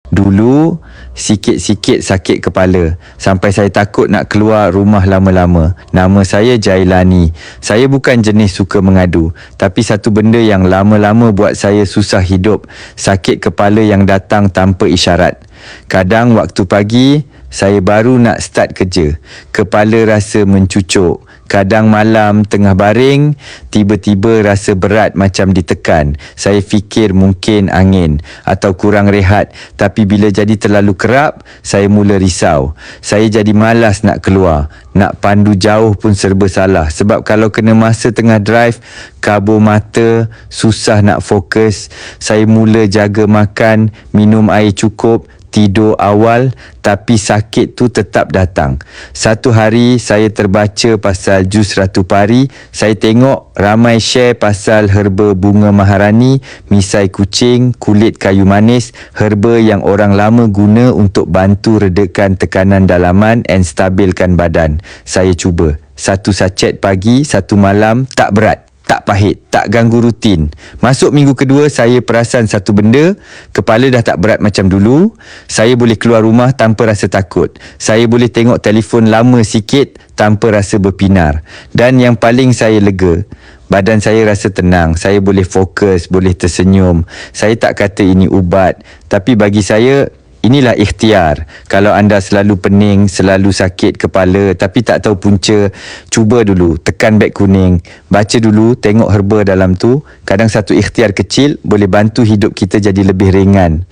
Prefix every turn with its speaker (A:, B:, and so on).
A: Dulu, sikit-sikit sakit kepala sampai saya takut nak keluar rumah lama-lama. Nama saya Jailani. Saya bukan jenis suka mengadu, tapi satu benda yang lama-lama buat saya susah hidup, sakit kepala yang datang tanpa isyarat. Kadang waktu pagi, saya baru nak start kerja, kepala rasa mencucuk. Kadang malam tengah baring, tiba-tiba rasa berat macam ditekan. Saya fikir mungkin angin atau kurang rehat. Tapi bila jadi terlalu kerap, saya mula risau. Saya jadi malas nak keluar. Nak pandu jauh pun serba salah. Sebab kalau kena masa tengah drive, kabur mata, susah nak fokus. Saya mula jaga makan, minum air cukup, tidur awal, tapi sakit tu tetap datang. Satu hari saya terbaca pasal jus Ratu Pari. Saya tengok ramai share pasal herba bunga maharani, misai kucing, kulit kayu manis, herba yang orang lama guna untuk bantu redakan tekanan dalaman and stabilkan badan. Saya cuba. Satu sachet pagi, satu malam, tak berat, tak pahit, tak ganggu rutin. Masuk minggu kedua, saya perasan satu benda, kepala dah tak berat macam dulu. Saya boleh keluar rumah tanpa rasa takut. Saya boleh tengok telefon lama sikit tanpa rasa berpinar. Dan yang paling saya lega, badan saya rasa tenang. Saya boleh fokus, boleh tersenyum. Saya tak kata ini ubat, tapi bagi saya, inilah ikhtiar. Kalau anda selalu pening, selalu sakit kepala tapi tak tahu punca, cuba dulu, tekan beg kuning, baca dulu, tengok herba dalam tu. Kadang satu ikhtiar kecil boleh bantu hidup kita jadi lebih ringan.